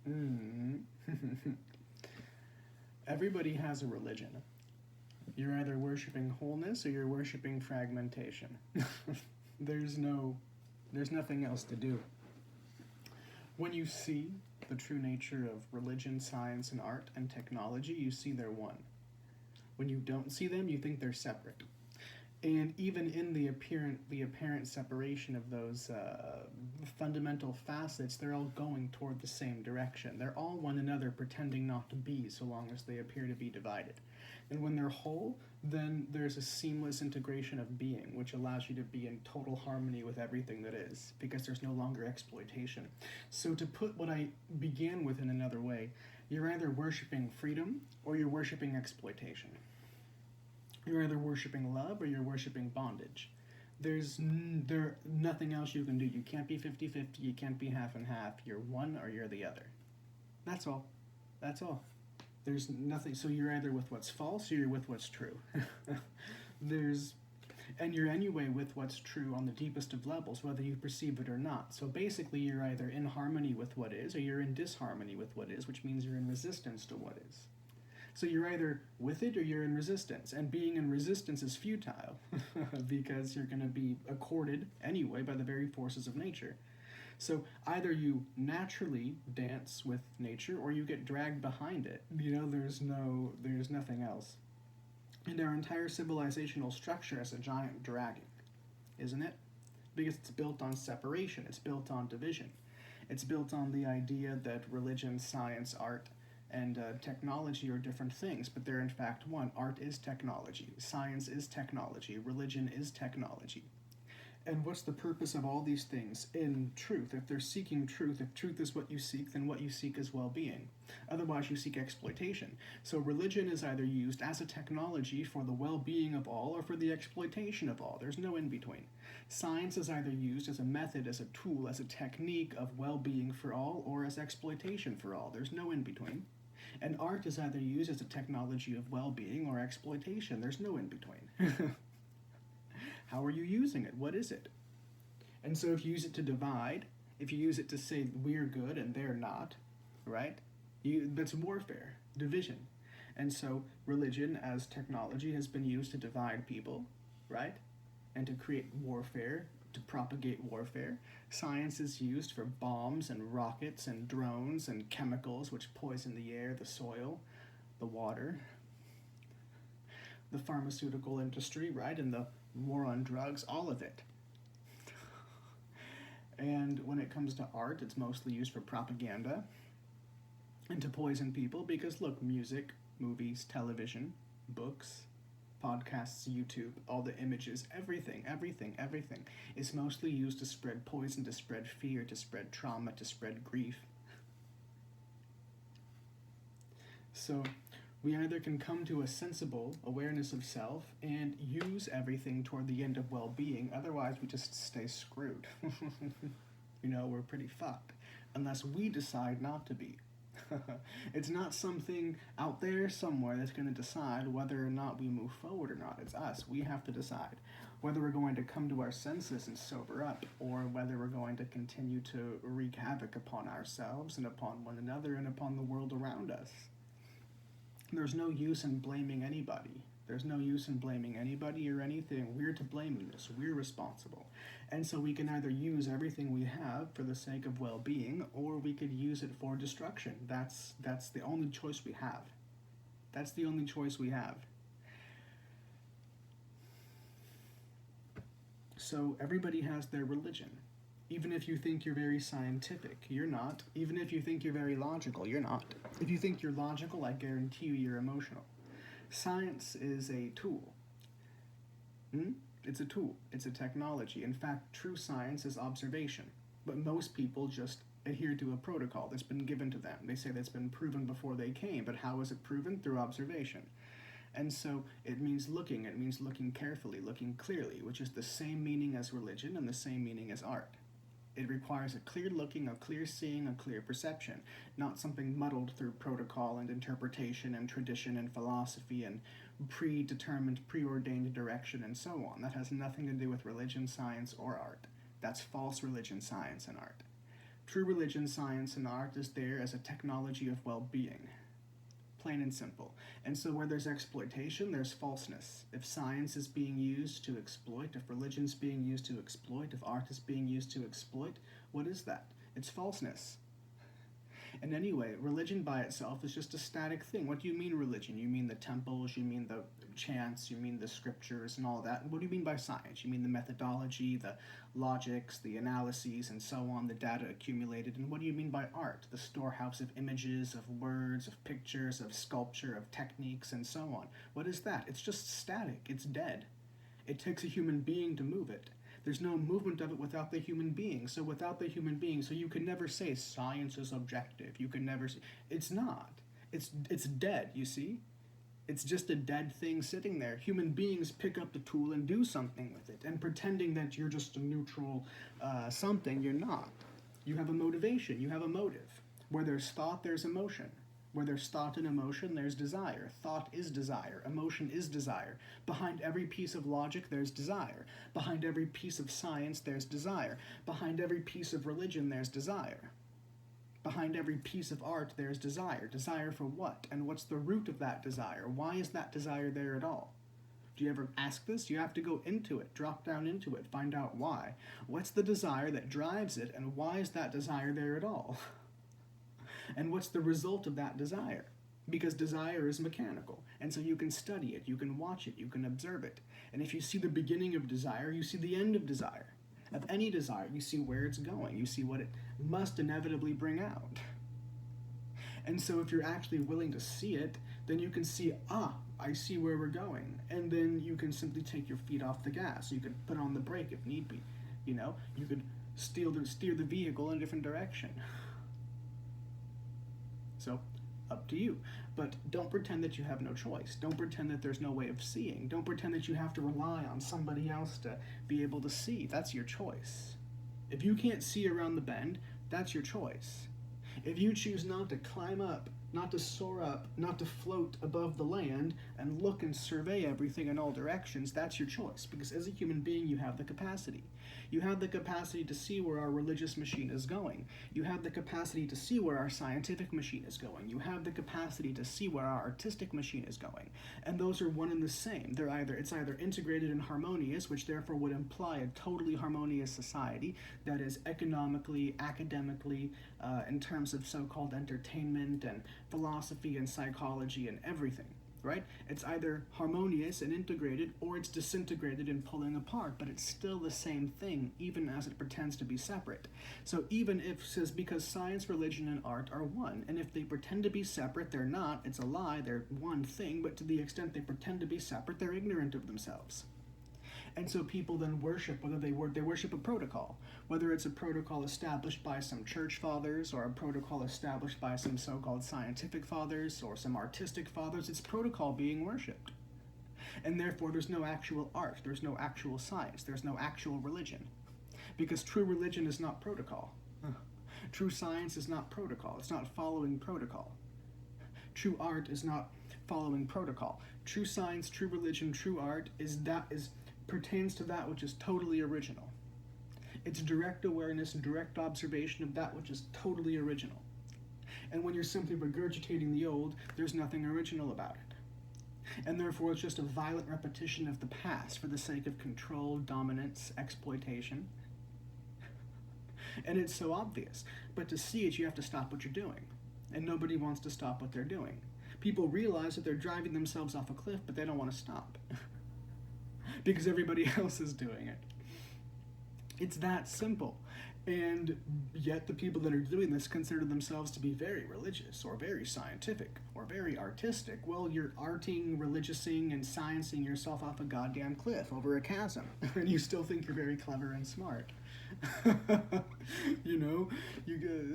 Mm. Everybody has a religion. You're either worshiping wholeness or you're worshiping fragmentation. there's no there's nothing else to do. When you see the true nature of religion, science, and art and technology, you see they're one. When you don't see them, you think they're separate. And even in the apparent separation of those fundamental facets, they're all going toward the same direction. They're all one another pretending not to be, so long as they appear to be divided. And when they're whole, then there's a seamless integration of being, which allows you to be in total harmony with everything that is, because there's no longer exploitation. So, to put what I began with in another way, you're either worshiping freedom or you're worshiping exploitation. You're either worshiping love or you're worshiping bondage. There nothing else you can do. You can't be 50-50, you can't be half and half. You're one or you're the other. That's all. That's all. There's nothing. So you're either with what's false or you're with what's true. there's and you're anyway with what's true on the deepest of levels, whether you perceive it or not. So basically, you're either in harmony with what is or you're in disharmony with what is, which means you're in resistance to what is. So you're either with it or you're in resistance. And being in resistance is futile because you're going to be accorded anyway by the very forces of nature. So either you naturally dance with nature or you get dragged behind it. There's nothing else. And our entire civilizational structure is a giant dragging, isn't it? Because it's built on separation, it's built on division. It's built on the idea that religion, science, art, and technology are different things, but they're in fact one. Art is technology, science is technology, religion is technology. And what's the purpose of all these things in truth? If they're seeking truth, if truth is what you seek, then what you seek is well being. Otherwise, you seek exploitation. So, religion is either used as a technology for the well being of all or for the exploitation of all. There's no in between. Science is either used as a method, as a tool, as a technique of well being for all or as exploitation for all. There's no in between. And art is either used as a technology of well being or exploitation. There's no in between. How are you using it? What is it? And so if you use it to divide, if you use it to say we're good and they're not, right? That's warfare, division. And so religion as technology has been used to divide people, right? And to create warfare, to propagate warfare. Science is used for bombs and rockets and drones and chemicals which poison the air, the soil, the water, the pharmaceutical industry, right? And the war on drugs, all of it. And when it comes to art, it's mostly used for propaganda and to poison people because, look, music, movies, television, books, podcasts, YouTube, all the images, everything is mostly used to spread poison, to spread fear, to spread trauma, to spread grief. So, we either can come to a sensible awareness of self and use everything toward the end of well being, otherwise, we just stay screwed. We're pretty fucked. Unless we decide not to be. It's not something out there somewhere that's going to decide whether or not we move forward or not. It's us. We have to decide whether we're going to come to our senses and sober up, or whether we're going to continue to wreak havoc upon ourselves and upon one another and upon the world around us. There's no use in blaming anybody. There's no use in blaming anybody or anything. We're to blame in this. We're responsible. And so we can either use everything we have for the sake of well-being, or we could use it for destruction. That's the only choice we have. That's the only choice we have. So everybody has their religion. Even if you think you're very scientific, you're not. Even if you think you're very logical, you're not. If you think you're logical, I guarantee you you're emotional. Science is a tool. It's a tool. It's a technology. In fact, true science is observation. But most people just adhere to a protocol that's been given to them. They say that's been proven before they came, but how is it proven? Through observation. And so it means looking carefully, looking clearly, which is the same meaning as religion and the same meaning as art. It requires a clear looking, a clear seeing, a clear perception, not something muddled through protocol and interpretation and tradition and philosophy and predetermined, preordained direction and so on. That has nothing to do with religion, science, or art. That's false religion, science, and art. True religion, science, and art is there as a technology of well-being. Plain and simple. And so where there's exploitation, there's falseness. If science is being used to exploit, if religion's being used to exploit, if art is being used to exploit, what is that? It's falseness. And anyway, religion by itself is just a static thing. What do you mean religion? You mean the temples, you mean the chants, you mean the scriptures and all that. What do you mean by science? You mean the methodology, the logics, the analyses, and so on, the data accumulated. And what do you mean by art? The storehouse of images, of words, of pictures, of sculpture, of techniques, and so on. What is that? It's just static. It's dead. It takes a human being to move it. There's no movement of it without the human being. So without the human being, so you can never say science is objective. You can never say, it's not. It's dead, you see? It's just a dead thing sitting there. Human beings pick up the tool and do something with it. And pretending that you're just a neutral something, you're not. You have a motivation, you have a motive. Where there's thought, there's emotion. Where there's thought and emotion, there's desire. Thought is desire. Emotion is desire. Behind every piece of logic, there's desire. Behind every piece of science, there's desire. Behind every piece of religion, there's desire. Behind every piece of art, there's desire. Desire for what? And what's the root of that desire? Why is that desire there at all? Do you ever ask this? You have to go into it, drop down into it, find out why. What's the desire that drives it, and why is that desire there at all? And what's the result of that desire? Because desire is mechanical, and so you can study it, you can watch it, you can observe it. And if you see the beginning of desire, you see the end of desire. Of any desire, you see where it's going, you see what it must inevitably bring out. And so if you're actually willing to see it, then you can see, I see where we're going. And then you can simply take your feet off the gas. You could put on the brake if need be. You could steer the vehicle in a different direction. So, up to you. But don't pretend that you have no choice. Don't pretend that there's no way of seeing. Don't pretend that you have to rely on somebody else to be able to see. That's your choice. If you can't see around the bend, that's your choice. If you choose not to climb up, not to soar up, not to float above the land and look and survey everything in all directions, that's your choice. Because as a human being, you have the capacity. You have the capacity to see where our religious machine is going. You have the capacity to see where our scientific machine is going. You have the capacity to see where our artistic machine is going. And those are one and the same. It's either integrated and harmonious, which therefore would imply a totally harmonious society that is economically, academically, in terms of so-called entertainment and philosophy and psychology and everything. Right? It's either harmonious and integrated, or it's disintegrated and pulling apart, but it's still the same thing, even as it pretends to be separate. So even if it says because science, religion, and art are one, and if they pretend to be separate, they're not, it's a lie, they're one thing, but to the extent they pretend to be separate, they're ignorant of themselves. And so people then worship, they worship a protocol, whether it's a protocol established by some church fathers or a protocol established by some so-called scientific fathers or some artistic fathers. It's protocol being worshipped. And therefore there's no actual art, there's no actual science, there's no actual religion. Because true religion is not protocol. True science is not protocol. It's not following protocol. True art is not following protocol. True science, true religion, true art pertains to that which is totally original. It's direct awareness and direct observation of that which is totally original. And when you're simply regurgitating the old, there's nothing original about it. And therefore it's just a violent repetition of the past for the sake of control, dominance, exploitation. And it's so obvious. But to see it, you have to stop what you're doing. And nobody wants to stop what they're doing. People realize that they're driving themselves off a cliff, but they don't want to stop. Because everybody else is doing it. It's that simple. And yet the people that are doing this consider themselves to be very religious or very scientific or very artistic. Well, you're arting, religiousing, and sciencing yourself off a goddamn cliff over a chasm. And you still think you're very clever and smart.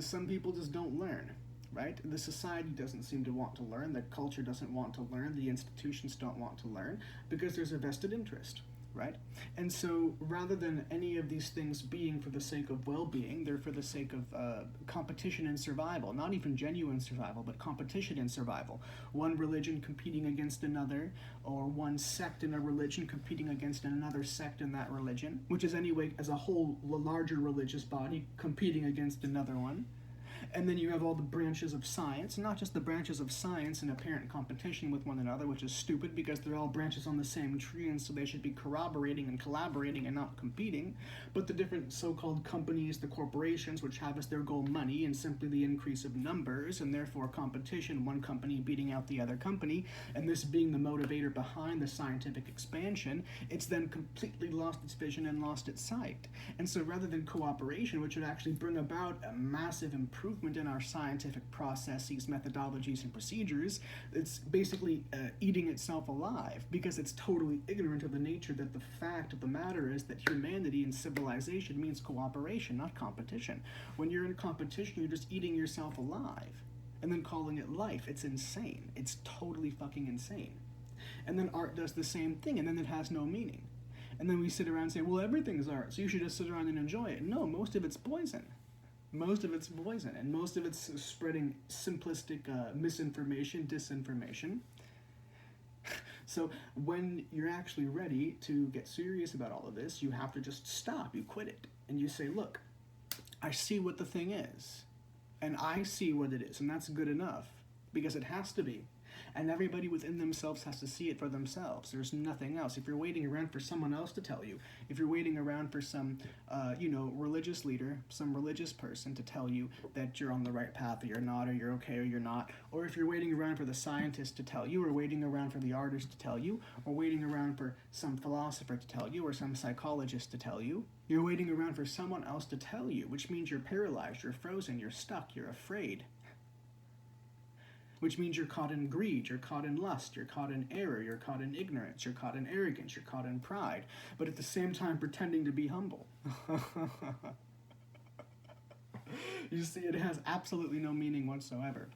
Some people just don't learn. Right? The society doesn't seem to want to learn, the culture doesn't want to learn, the institutions don't want to learn, because there's a vested interest. right? And so rather than any of these things being for the sake of well-being, they're for the sake of competition and survival, not even genuine survival, but competition and survival. One religion competing against another, or one sect in a religion competing against another sect in that religion, which is anyway, as a whole, a larger religious body competing against another one. And then you have all the branches of science, not just the branches of science in apparent competition with one another, which is stupid because they're all branches on the same tree, and so they should be corroborating and collaborating and not competing, but the different so-called companies, the corporations, which have as their goal money and simply the increase of numbers, and therefore competition, one company beating out the other company, and this being the motivator behind the scientific expansion, it's then completely lost its vision and lost its sight. And so rather than cooperation, which would actually bring about a massive improvement in our scientific processes, methodologies, and procedures, it's basically eating itself alive because it's totally ignorant of the nature that the fact of the matter is that humanity and civilization means cooperation, not competition. When you're in competition, you're just eating yourself alive and then calling it life. It's insane. It's totally fucking insane. And then art does the same thing, and then it has no meaning. And then we sit around and say, well, everything's art, so you should just sit around and enjoy it. No, most of it's poison. Most of it's poison, and most of it's spreading simplistic misinformation, disinformation. So when you're actually ready to get serious about all of this, you have to just stop. You quit it, and you say, look, I see what the thing is, and I see what it is, and that's good enough, because it has to be. And everybody within themselves has to see it for themselves. There's nothing else. If you're waiting around for someone else to tell you, if you're waiting around for some, religious leader, some religious person to tell you that you're on the right path or you're not, or you're okay or you're not, or if you're waiting around for the scientist to tell you, or waiting around for the artist to tell you, or waiting around for some philosopher to tell you, or some psychologist to tell you, you're waiting around for someone else to tell you, which means you're paralyzed, you're frozen, you're stuck, you're afraid. Which means you're caught in greed, you're caught in lust, you're caught in error, you're caught in ignorance, you're caught in arrogance, you're caught in pride, but at the same time pretending to be humble. You see, it has absolutely no meaning whatsoever.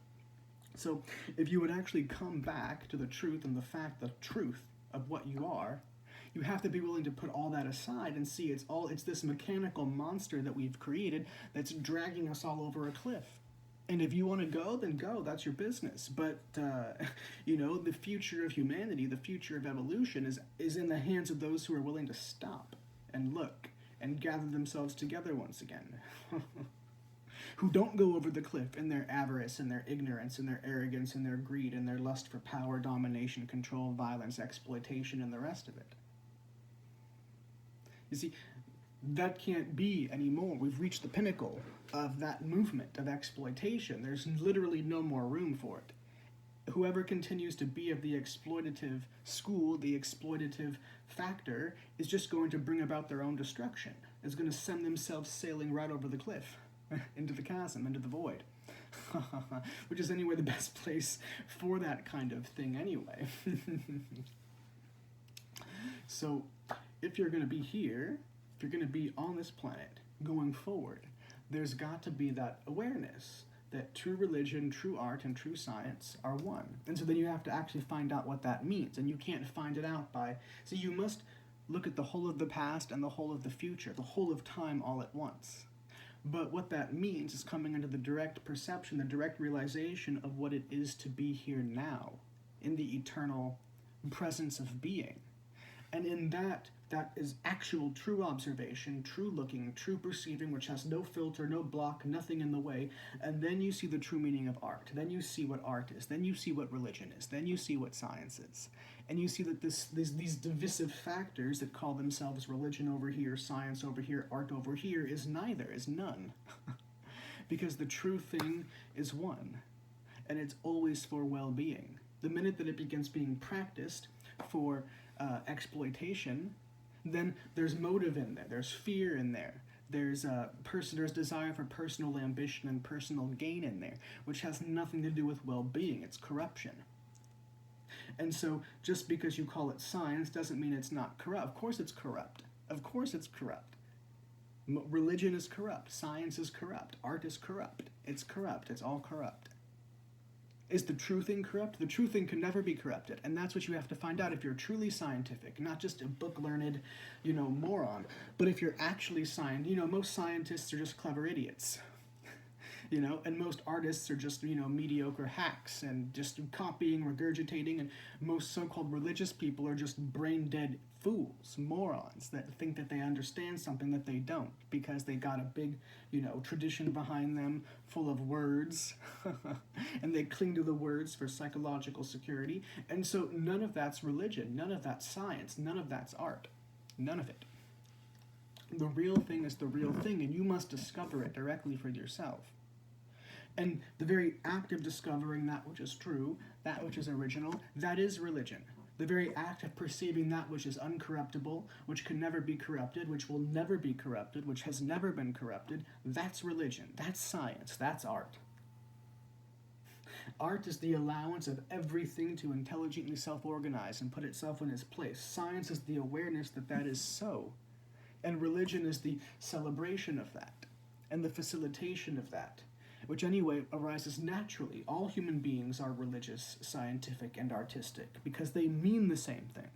So if you would actually come back to the truth and the truth of what you are, you have to be willing to put all that aside and see it's this mechanical monster that we've created that's dragging us all over a cliff. And if you want to go, then go. That's your business. But, the future of humanity, the future of evolution is in the hands of those who are willing to stop and look and gather themselves together once again. Who don't go over the cliff in their avarice and their ignorance and their arrogance and their greed and their lust for power, domination, control, violence, exploitation, and the rest of it. You see, that can't be anymore. We've reached the pinnacle of that movement of exploitation. There's literally no more room for it. Whoever continues to be of the exploitative school, the exploitative factor, is just going to bring about their own destruction. Is going to send themselves sailing right over the cliff, into the chasm, into the void. Which is anyway the best place for that kind of thing anyway. So, if you're going to be here, if you're going to be on this planet going forward, there's got to be that awareness that true religion, true art, and true science are one. And so then you have to actually find out what that means, and you can't find it out so you must look at the whole of the past and the whole of the future, the whole of time all at once. But what that means is coming into the direct perception, the direct realization of what it is to be here now, in the eternal presence of being. And in that is actual true observation, true looking, true perceiving, which has no filter, no block, nothing in the way. And then you see the true meaning of art. Then you see what art is. Then you see what religion is. Then you see what science is. And you see that these divisive factors that call themselves religion over here, science over here, art over here, is neither, is none. Because the true thing is one. And it's always for well-being. The minute that it begins being practiced for exploitation, then there's motive in there, there's fear in there, there's desire for personal ambition and personal gain in there, which has nothing to do with well-being. It's corruption. And so just because you call it science doesn't mean it's not corrupt. Of course it's corrupt. Of course it's corrupt. Religion is corrupt. Science is corrupt. Art is corrupt. It's corrupt. It's all corrupt. Is the true thing corrupt? The true thing can never be corrupted, and that's what you have to find out if you're truly scientific, not just a book-learned, moron, but if you're actually most scientists are just clever idiots, and most artists are just, mediocre hacks and just copying, regurgitating, and most so-called religious people are just brain-dead fools, morons that think that they understand something that they don't because they got a big, tradition behind them full of words and they cling to the words for psychological security. And so none of that's religion, none of that's science, none of that's art, none of it. The real thing is the real thing, and you must discover it directly for yourself. And the very act of discovering that which is true, that which is original, that is religion. The very act of perceiving that which is uncorruptible, which can never be corrupted, which will never be corrupted, which has never been corrupted, that's religion, that's science, that's art. Art is the allowance of everything to intelligently self-organize and put itself in its place. Science is the awareness that that is so. And religion is the celebration of that, and the facilitation of that, which anyway arises naturally. All human beings are religious, scientific, and artistic, because they mean the same thing.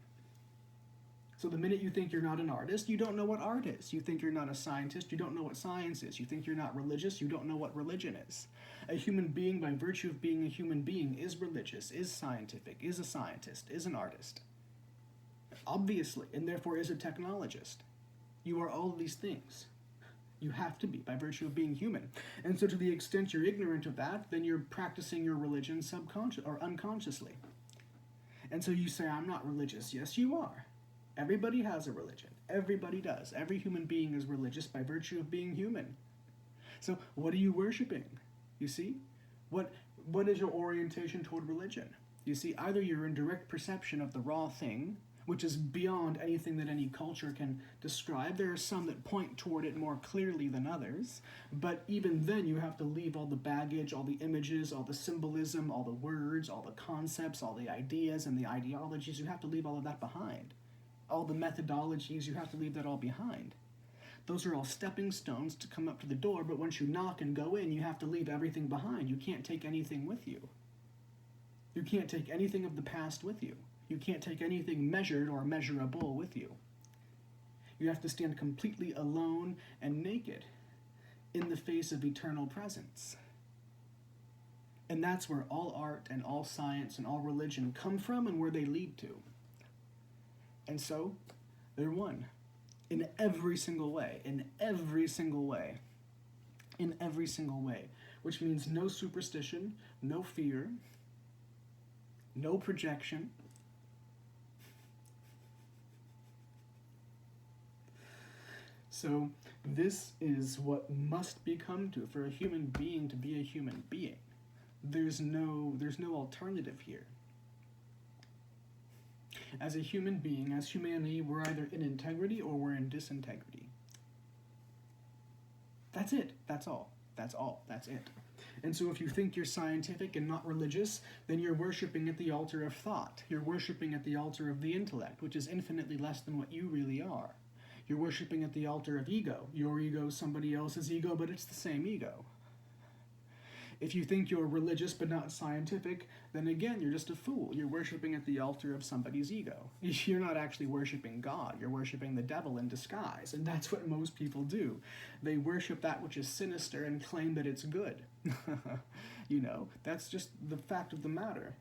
So the minute you think you're not an artist, you don't know what art is. You think you're not a scientist, you don't know what science is. You think you're not religious, you don't know what religion is. A human being, by virtue of being a human being, is religious, is scientific, is a scientist, is an artist. Obviously, and therefore is a technologist. You are all of these things. You have to be, by virtue of being human. And so to the extent you're ignorant of that, then you're practicing your religion subconscious or unconsciously. And so you say, I'm not religious. Yes, you are. Everybody has a religion. Everybody does. Every human being is religious by virtue of being human. So what are you worshiping? You see? What is your orientation toward religion? You see, either you're in direct perception of the raw thing, which is beyond anything that any culture can describe. There are some that point toward it more clearly than others, but even then you have to leave all the baggage, all the images, all the symbolism, all the words, all the concepts, all the ideas and the ideologies. You have to leave all of that behind. All the methodologies, you have to leave that all behind. Those are all stepping stones to come up to the door, but once you knock and go in, you have to leave everything behind. You can't take anything with you. You can't take anything of the past with you. You can't take anything measured or measurable with you. You have to stand completely alone and naked in the face of eternal presence. And that's where all art and all science and all religion come from and where they lead to. And so, they're one. In every single way. In every single way. In every single way. Which means no superstition, no fear, no projection. So this is what must be come to for a human being to be a human being. There's no alternative here. As a human being, as humanity, we're either in integrity or we're in disintegrity. That's it. That's all. That's all. That's it. And so if you think you're scientific and not religious, then you're worshiping at the altar of thought. You're worshiping at the altar of the intellect, which is infinitely less than what you really are. You're worshiping at the altar of ego. Your ego is somebody else's ego, but it's the same ego. If you think you're religious but not scientific, then again, you're just a fool. You're worshiping at the altar of somebody's ego. You're not actually worshiping God. You're worshiping the devil in disguise, and that's what most people do. They worship that which is sinister and claim that it's good. That's just the fact of the matter.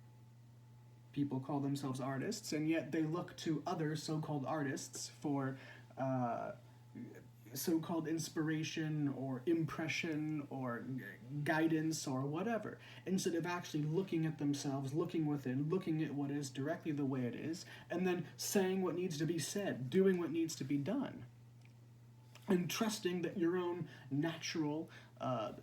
People call themselves artists, and yet they look to other so-called artists for so-called inspiration or impression or guidance or whatever, instead of actually looking at themselves, looking within, looking at what is directly the way it is, and then saying what needs to be said, doing what needs to be done, and trusting that your own natural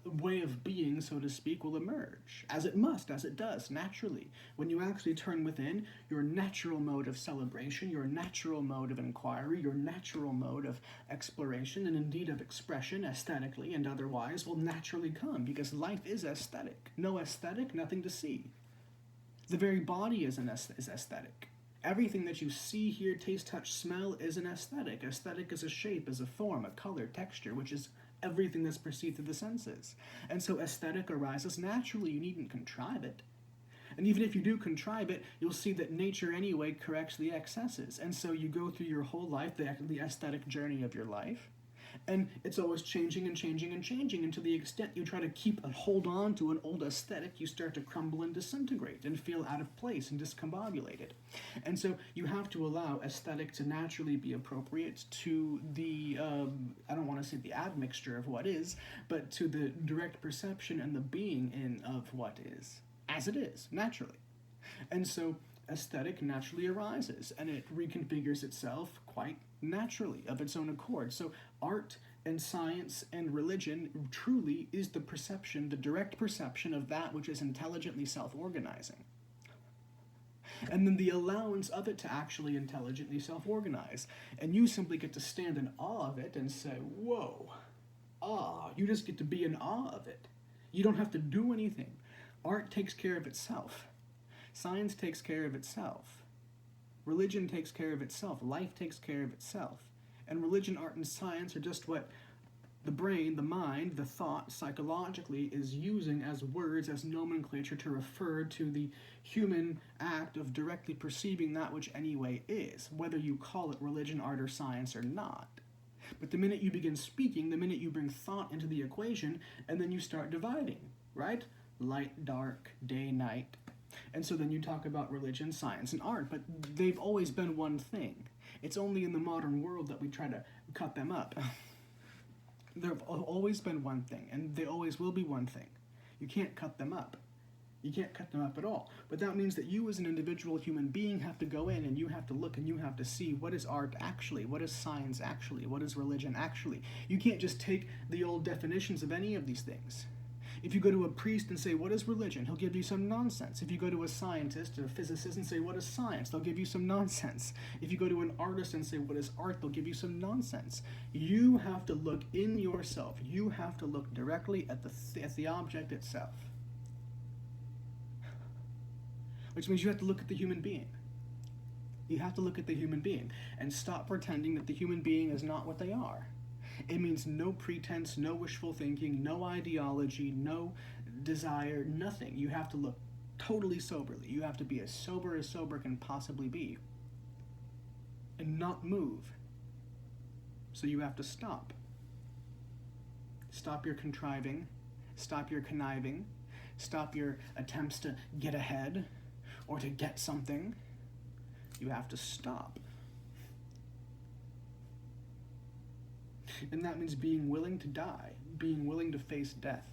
way of being, so to speak, will emerge, as it must, as it does, naturally. When you actually turn within, your natural mode of celebration, your natural mode of inquiry, your natural mode of exploration, and indeed of expression, aesthetically and otherwise, will naturally come, because life is aesthetic. No aesthetic, nothing to see. The very body is aesthetic. Everything that you see, hear, taste, touch, smell is an aesthetic. Aesthetic is a shape, is a form, a color, texture, which is everything that's perceived through the senses. And so aesthetic arises naturally. You needn't contrive it. And even if you do contrive it, you'll see that nature anyway corrects the excesses. And so you go through your whole life, the aesthetic journey of your life, and it's always changing and changing and changing, and to the extent you try to keep and hold on to an old aesthetic, you start to crumble and disintegrate and feel out of place and discombobulated. And so you have to allow aesthetic to naturally be appropriate to the, I don't want to say the admixture of what is, but to the direct perception and the being in of what is, as it is, naturally. And so aesthetic naturally arises, and it reconfigures itself quite naturally of its own accord. So art and science and religion truly is the perception, the direct perception of that which is intelligently self-organizing. And then the allowance of it to actually intelligently self-organize. And you simply get to stand in awe of it and say, whoa, awe. You just get to be in awe of it. You don't have to do anything. Art takes care of itself. Science takes care of itself. Religion takes care of itself. Life takes care of itself. And religion, art, and science are just what the brain, the mind, the thought, psychologically is using as words, as nomenclature to refer to the human act of directly perceiving that which anyway is, whether you call it religion, art, or science or not. But the minute you begin speaking, the minute you bring thought into the equation, and then you start dividing, right? Light, dark, day, night. And so then you talk about religion, science, and art, but they've always been one thing. It's only in the modern world that we try to cut them up. They've always been one thing, and they always will be one thing. You can't cut them up. You can't cut them up at all. But that means that you as an individual human being have to go in and you have to look and you have to see what is art actually, what is science actually, what is religion actually. You can't just take the old definitions of any of these things. If you go to a priest and say, what is religion? He'll give you some nonsense. If you go to a scientist or a physicist and say, what is science? They'll give you some nonsense. If you go to an artist and say, what is art? They'll give you some nonsense. You have to look in yourself. You have to look directly at the object itself. Which means you have to look at the human being. You have to look at the human being and stop pretending that the human being is not what they are. It means no pretense, no wishful thinking, no ideology, no desire, nothing. You have to look totally soberly. You have to be as sober can possibly be. And not move. So you have to stop. Stop your contriving. Stop your conniving. Stop your attempts to get ahead or to get something. You have to stop. And that means being willing to die, being willing to face death.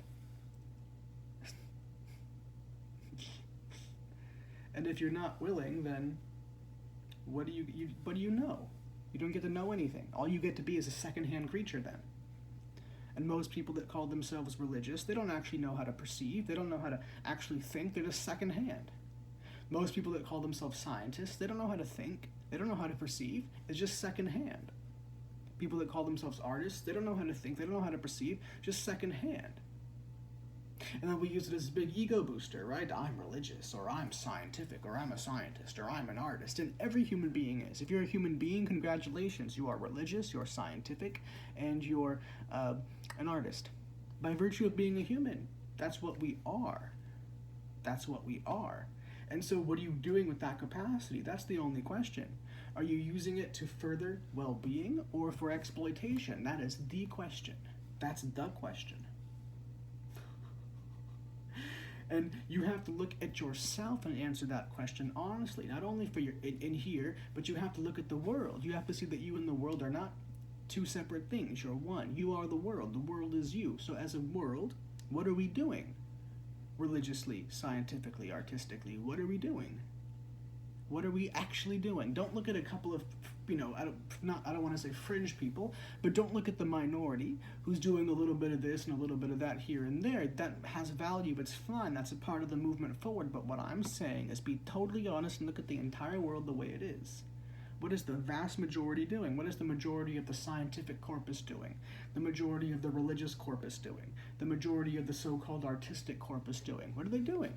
And if you're not willing, then what do you know? You don't get to know anything. All you get to be is a second-hand creature then. And most people that call themselves religious, they don't actually know how to perceive. They don't know how to actually think. They're just second-hand. Most people that call themselves scientists, they don't know how to think. They don't know how to perceive. It's just second-hand. People that call themselves artists, they don't know how to think, they don't know how to perceive, just secondhand. And then we use it as a big ego booster, right? I'm religious, or I'm scientific, or I'm a scientist, or I'm an artist. And every human being is. If you're a human being, congratulations. You are religious, you're scientific, and you're an artist. By virtue of being a human, that's what we are. That's what we are. And so what are you doing with that capacity? That's the only question. Are you using it to further well-being or for exploitation? That is the question. That's the question. And you have to look at yourself and answer that question honestly, not only for your in here, but you have to look at the world. You have to see that you and the world are not two separate things. You're one. You are the world. The world is you. So as a world, what are we doing? Religiously, scientifically, artistically, what are we doing? What are we actually doing? Don't look at a couple of, I don't want to say fringe people, but don't look at the minority who's doing a little bit of this and a little bit of that here and there. That has value, it's fun, that's a part of the movement forward, but what I'm saying is be totally honest and look at the entire world the way it is. What is the vast majority doing? What is the majority of the scientific corpus doing? The majority of the religious corpus doing? The majority of the so-called artistic corpus doing? What are they doing?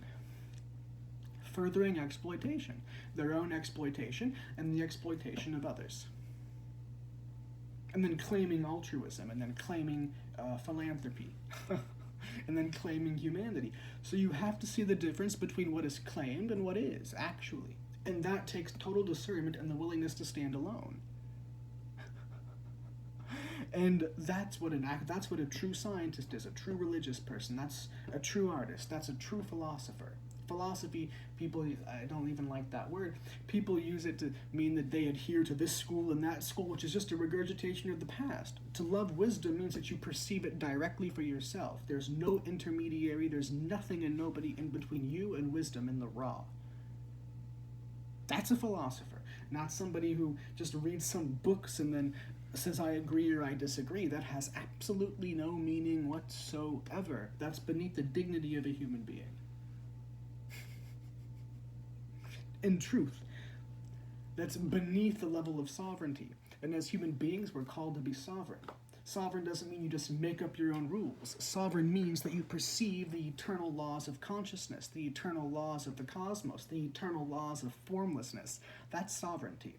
Furthering exploitation, their own exploitation and the exploitation of others. And then claiming altruism and then claiming philanthropy. and then claiming humanity. So you have to see the difference between what is claimed and what is, actually. And that takes total discernment and the willingness to stand alone. And that's what a true scientist is, a true religious person. That's a true artist. That's a true philosopher. Philosophy, people, I don't even like that word, people use it to mean that they adhere to this school and that school, which is just a regurgitation of the past. To love wisdom means that you perceive it directly for yourself. There's no intermediary, there's nothing and nobody in between you and wisdom in the raw. That's a philosopher, not somebody who just reads some books and then says I agree or I disagree. That has absolutely no meaning whatsoever. That's beneath the dignity of a human being. In truth, that's beneath the level of sovereignty. And as human beings, we're called to be sovereign. Sovereign doesn't mean you just make up your own rules. Sovereign means that you perceive the eternal laws of consciousness, the eternal laws of the cosmos, the eternal laws of formlessness. That's sovereignty.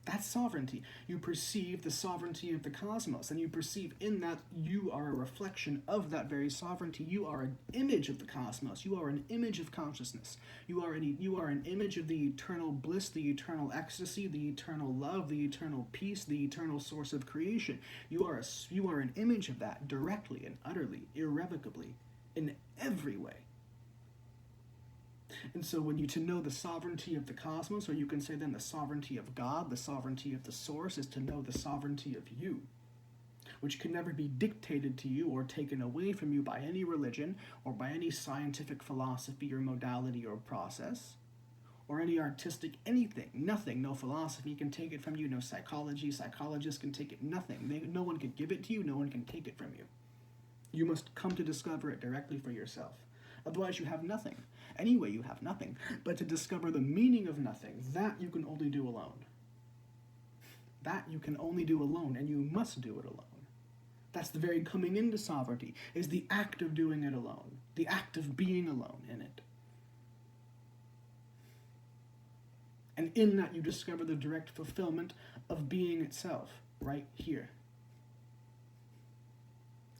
That's sovereignty. You perceive the sovereignty of the cosmos, and you perceive in that you are a reflection of that very sovereignty. You are an image of the cosmos. You are an image of consciousness. You are an image of the eternal bliss, the eternal ecstasy, the eternal love, the eternal peace, the eternal source of creation. You are an image of that directly and utterly, irrevocably, in every way. And so when you to know the sovereignty of the cosmos, or you can say then the sovereignty of God, the sovereignty of the source, is to know the sovereignty of you, which can never be dictated to you or taken away from you by any religion or by any scientific philosophy or modality or process or any artistic anything. Nothing, no philosophy can take it from you, no psychology, psychologists can take it, nothing. No one can give it to you, no one can take it from you. You must come to discover it directly for yourself. Otherwise you have nothing. Anyway, you have nothing. But to discover the meaning of nothing, that you can only do alone. That you can only do alone, and you must do it alone. That's the very coming into sovereignty, is the act of doing it alone, the act of being alone in it. And in that you discover the direct fulfillment of being itself, right here.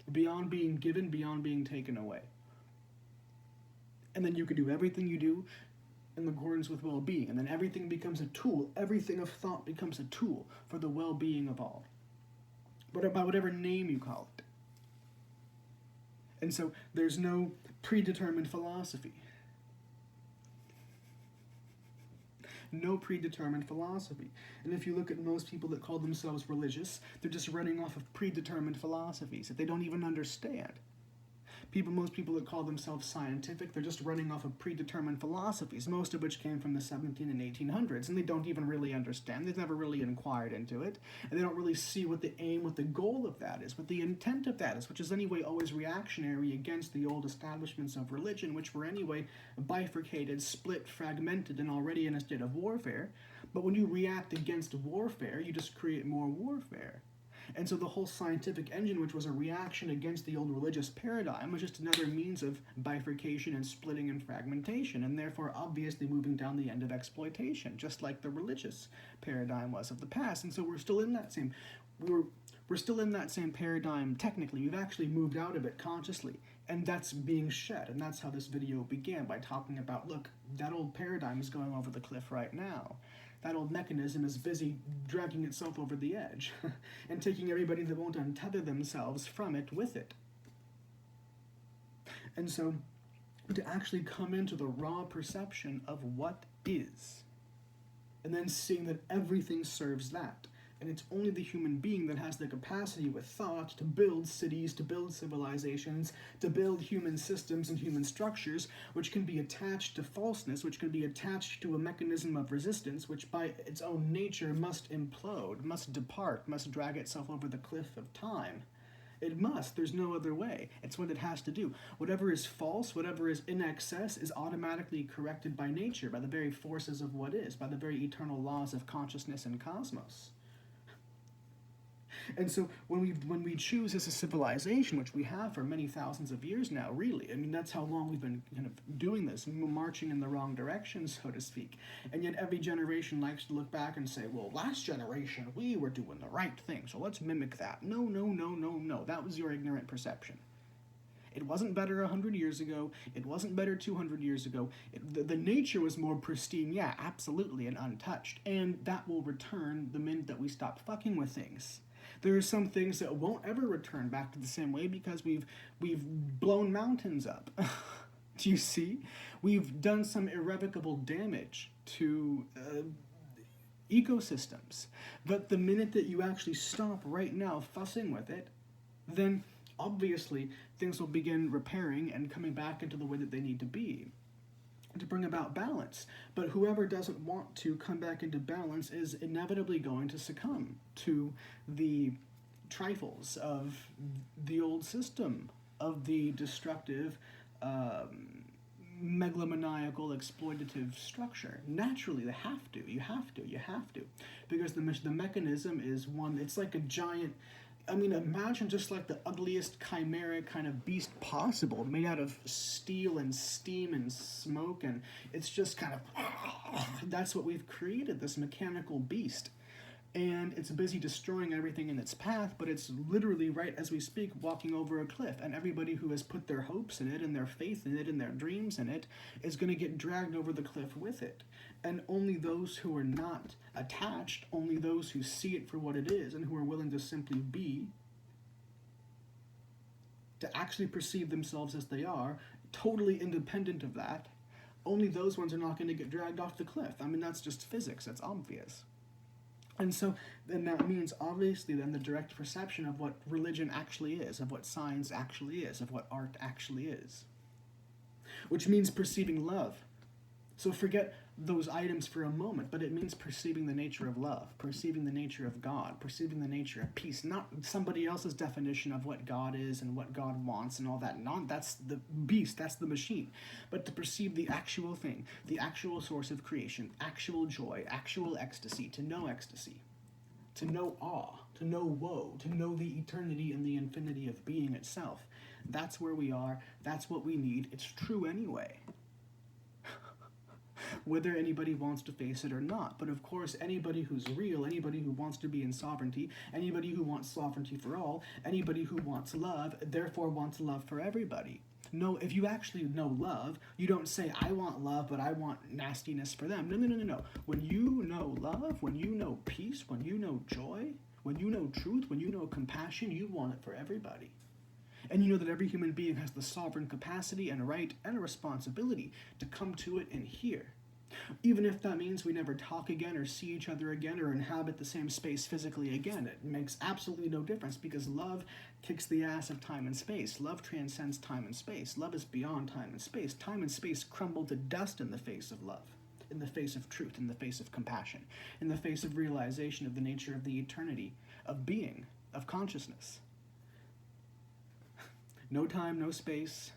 Beyond being given, beyond being taken away. And then you can do everything you do in accordance with well-being. And then everything becomes a tool. Everything of thought becomes a tool for the well-being of all. But by whatever name you call it. And so there's no predetermined philosophy. No predetermined philosophy. And if you look at most people that call themselves religious, they're just running off of predetermined philosophies that they don't even understand. Most people that call themselves scientific, they're just running off of predetermined philosophies, most of which came from the 17 and 1800s, and they don't even really understand. They've never really inquired into it, and they don't really see what the aim, what the goal of that is, what the intent of that is, which is anyway always reactionary against the old establishments of religion, which were anyway bifurcated, split, fragmented, and already in a state of warfare. But when you react against warfare, you just create more warfare. And so the whole scientific engine, which was a reaction against the old religious paradigm, was just another means of bifurcation and splitting and fragmentation, and therefore obviously moving down the end of exploitation, just like the religious paradigm was of the past. And so we're still in that same, we're still in that same paradigm technically. We've actually moved out of it consciously, and that's being shed. And that's how this video began, by talking about, look, that old paradigm is going over the cliff right now. That old mechanism is busy dragging itself over the edge and taking everybody that won't untether themselves from it with it. And so to actually come into the raw perception of what is, and then seeing that everything serves that, and it's only the human being that has the capacity with thought to build cities, to build civilizations, to build human systems and human structures, which can be attached to falseness, which can be attached to a mechanism of resistance, which by its own nature must implode, must depart, must drag itself over the cliff of time. It must. There's no other way. It's what it has to do. Whatever is false, whatever is in excess, is automatically corrected by nature, by the very forces of what is, by the very eternal laws of consciousness and cosmos. And so when we choose as a civilization, which we have for many thousands of years now, really, I mean, that's how long we've been kind of doing this, marching in the wrong direction, so to speak. And yet every generation likes to look back and say, well, last generation, we were doing the right thing, so let's mimic that. No. That was your ignorant perception. It wasn't better 100 years ago. It wasn't better 200 years ago. The nature was more pristine, yeah, absolutely, and untouched. And that will return the minute that we stop fucking with things. There are some things that won't ever return back to the same way because we've blown mountains up. Do you see? We've done some irrevocable damage to ecosystems. But the minute that you actually stop right now fussing with it, then obviously things will begin repairing and coming back into the way that they need to be to bring about balance. But whoever doesn't want to come back into balance is inevitably going to succumb to the trifles of the old system, of the destructive, megalomaniacal, exploitative structure. Naturally, they have to. You have to. Because the mechanism is one, it's like a giant, I mean, imagine just like the ugliest chimeric kind of beast possible, made out of steel and steam and smoke, and it's just kind of, that's what we've created, this mechanical beast. And it's busy destroying everything in its path, but it's literally, right as we speak, walking over a cliff, and everybody who has put their hopes in it, and their faith in it, and their dreams in it, is going to get dragged over the cliff with it. And only those who are not attached, only those who see it for what it is, and who are willing to simply be, to actually perceive themselves as they are, totally independent of that, only those ones are not going to get dragged off the cliff. I mean, that's just physics, that's obvious. And so then that means, obviously, then the direct perception of what religion actually is, of what science actually is, of what art actually is. Which means perceiving love. So forget those items for a moment, but it means perceiving the nature of love, perceiving the nature of God, perceiving the nature of peace, not somebody else's definition of what God is and what God wants and all that. That's the beast, that's the machine. But to perceive the actual thing, the actual source of creation, actual joy, actual ecstasy, to know awe, to know woe, to know the eternity and the infinity of being itself. That's where we are, that's what we need, it's true anyway. Whether anybody wants to face it or not. But of course, anybody who's real, anybody who wants to be in sovereignty, anybody who wants sovereignty for all, anybody who wants love, therefore wants love for everybody. No, if you actually know love, you don't say, I want love, but I want nastiness for them. No. When you know love, when you know peace, when you know joy, when you know truth, when you know compassion, you want it for everybody. And you know that every human being has the sovereign capacity and a right and a responsibility to come to it and hear. Even if that means we never talk again or see each other again or inhabit the same space physically again, it makes absolutely no difference because love kicks the ass of time and space. Love transcends time and space. Love is beyond time and space. Time and space crumble to dust in the face of love, in the face of truth, in the face of compassion, in the face of realization of the nature of the eternity, of being, of consciousness. No time, no space,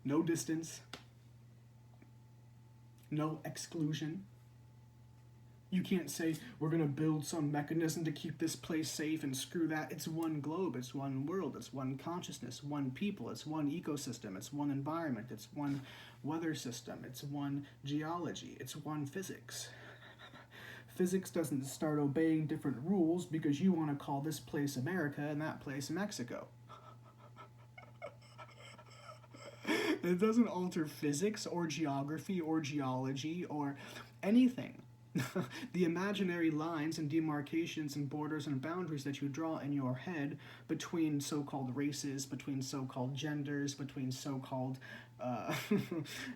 no distance, no exclusion. You can't say, we're going to build some mechanism to keep this place safe and screw that. It's one globe, it's one world, it's one consciousness, one people, it's one ecosystem, it's one environment, it's one weather system, it's one geology, it's one physics. Physics doesn't start obeying different rules because you want to call this place America and that place Mexico. It doesn't alter physics or geography or geology or anything. The imaginary lines and demarcations and borders and boundaries that you draw in your head between so-called races, between so-called genders, between so-called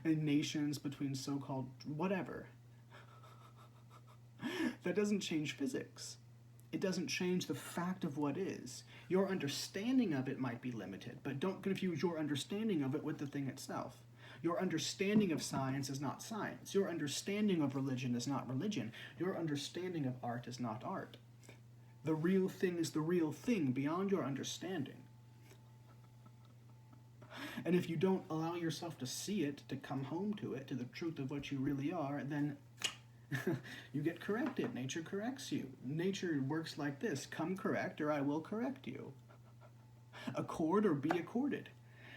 nations, between so-called whatever, that doesn't change physics. It doesn't change the fact of what is. Your understanding of it might be limited, but don't confuse your understanding of it with the thing itself. Your understanding of science is not science. Your understanding of religion is not religion. Your understanding of art is not art. The real thing is the real thing beyond your understanding. And if you don't allow yourself to see it, to come home to it, to the truth of what you really are, then you get corrected. Nature corrects you. Nature works like this. Come correct or I will correct you. Accord or be accorded.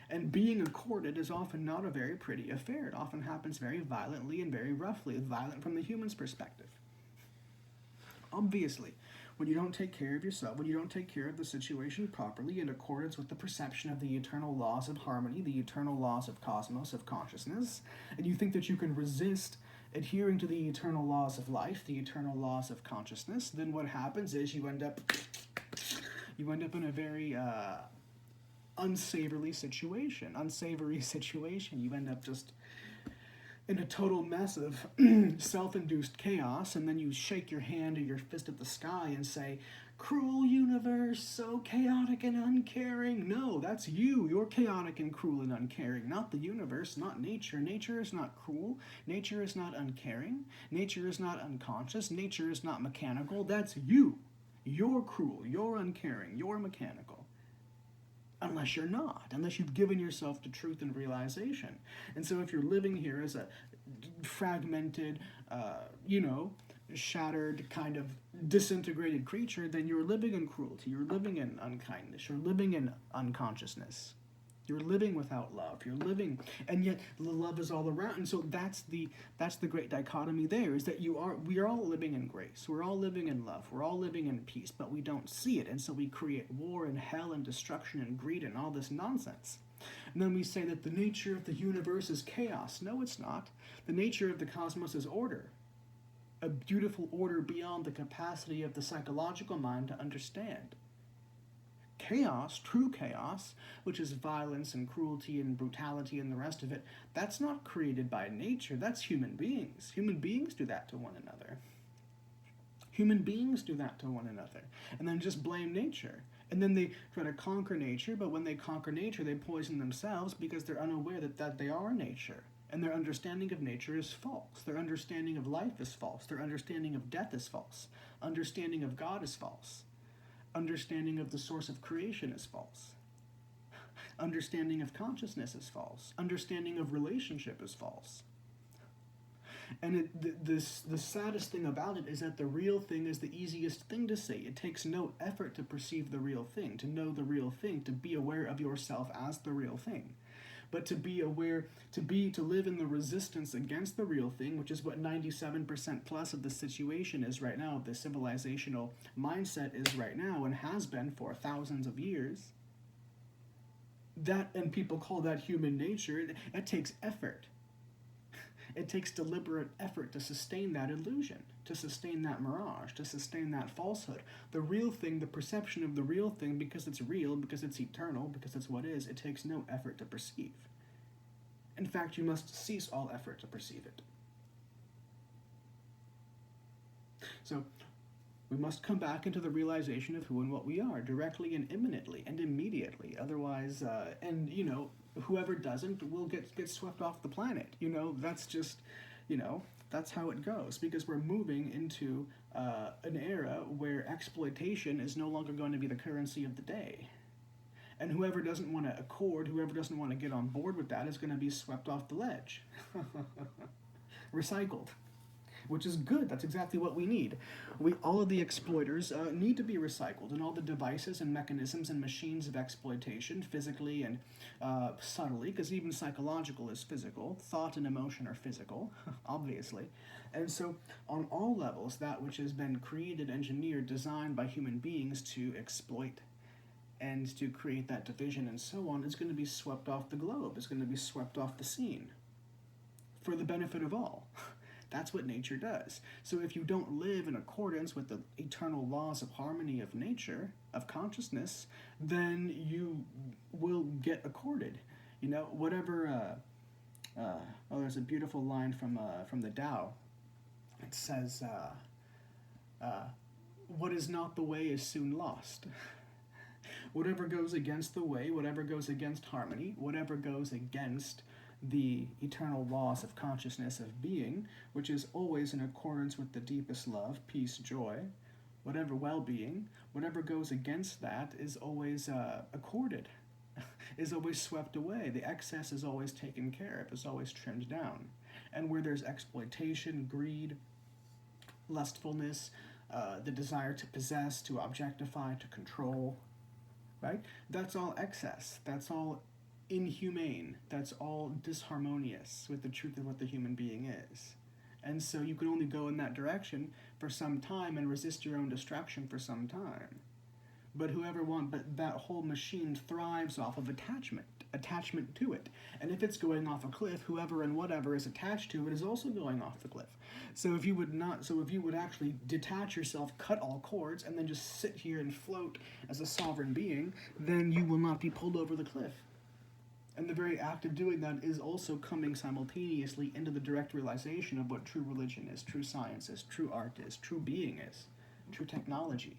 And being accorded is often not a very pretty affair. It often happens very violently and very roughly, violent from the human's perspective. Obviously, when you don't take care of yourself, when you don't take care of the situation properly in accordance with the perception of the eternal laws of harmony, the eternal laws of cosmos, of consciousness, and you think that you can resist adhering to the eternal laws of life, the eternal laws of consciousness, then what happens is you end up in a very unsavory situation. You end up just in a total mess of self-induced chaos, and then you shake your hand or your fist at the sky and say, "Cruel universe, so chaotic and uncaring." No, that's you. You're chaotic and cruel and uncaring, not the universe, not nature. Nature is not cruel. Nature is not uncaring. Nature is not unconscious. Nature is not mechanical. That's you. You're cruel. You're uncaring. You're mechanical. Unless you're not, unless you've given yourself to truth and realization. And so if you're living here as a fragmented, shattered, kind of disintegrated creature, then you're living in cruelty, you're living in unkindness, you're living in unconsciousness. You're living without love. You're living, and yet the love is all around. And so that's the great dichotomy there, is that we are all living in grace. We're all living in love. We're all living in peace, but we don't see it. And so we create war and hell and destruction and greed and all this nonsense. And then we say that the nature of the universe is chaos. No, it's not. The nature of the cosmos is order. A beautiful order beyond the capacity of the psychological mind to understand. Chaos, true chaos, which is violence and cruelty and brutality and the rest of it, that's not created by nature, that's human beings. Human beings do that to one another. Human beings do that to one another. And then just blame nature. And then they try to conquer nature, but when they conquer nature, they poison themselves because they're unaware that they are nature. And their understanding of nature is false. Their understanding of life is false. Their understanding of death is false. Understanding of God is false. Understanding of the source of creation is false. Understanding of consciousness is false. Understanding of relationship is false. And the saddest thing about it is that the real thing is the easiest thing to say. It takes no effort to perceive the real thing, to know the real thing, to be aware of yourself as the real thing. But to be aware, to live in the resistance against the real thing, which is what 97% plus of the situation is right now, the civilizational mindset is right now and has been for thousands of years. That, and people call that human nature, it takes effort. It takes deliberate effort to sustain that illusion, to sustain that mirage, to sustain that falsehood. The real thing, the perception of the real thing, because it's real, because it's eternal, because it's what is, it takes no effort to perceive. In fact, you must cease all effort to perceive it. So, we must come back into the realization of who and what we are, directly and imminently and immediately. Otherwise, whoever doesn't will get swept off the planet. That's just, that's how it goes, because we're moving into an era where exploitation is no longer going to be the currency of the day. And whoever doesn't want to accord, whoever doesn't want to get on board with that is going to be swept off the ledge. Recycled. Which is good. That's exactly what we need. All of the exploiters need to be recycled, and all the devices and mechanisms and machines of exploitation, physically and subtly, because even psychological is physical, thought and emotion are physical, obviously. And so, on all levels, that which has been created, engineered, designed by human beings to exploit and to create that division and so on, is going to be swept off the globe, is going to be swept off the scene, for the benefit of all. That's what nature does. So if you don't live in accordance with the eternal laws of harmony of nature, of consciousness, then you will get accorded. Whatever. There's a beautiful line from the Tao. It says, "What is not the way is soon lost." Whatever goes against the way, whatever goes against harmony, whatever goes against the eternal laws of consciousness of being, which is always in accordance with the deepest love, peace, joy, whatever well-being, whatever goes against that is always accorded, is always swept away. The excess is always taken care of, is always trimmed down. And where there's exploitation, greed, lustfulness, the desire to possess, to objectify, to control, right? That's all excess. That's all inhumane. That's all disharmonious with the truth of what the human being is. And so you can only go in that direction for some time and resist your own destruction for some time. But that whole machine thrives off of attachment to it. And if it's going off a cliff, whoever and whatever is attached to it is also going off the cliff. So if you would actually detach yourself, cut all cords, and then just sit here and float as a sovereign being, then you will not be pulled over the cliff. And the very act of doing that is also coming simultaneously into the direct realization of what true religion is, true science is, true art is, true being is, true technology.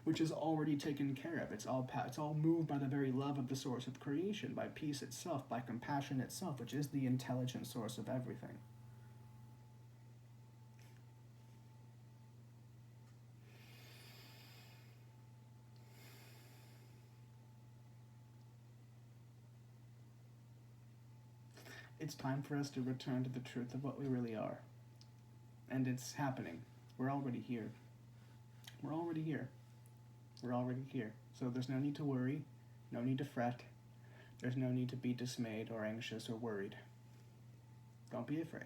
Which is already taken care of. It's all moved by the very love of the source of creation, by peace itself, by compassion itself, which is the intelligent source of everything. It's time for us to return to the truth of what we really are. And it's happening. We're already here. We're already here. We're already here. So there's no need to worry, no need to fret, there's no need to be dismayed or anxious or worried. Don't be afraid.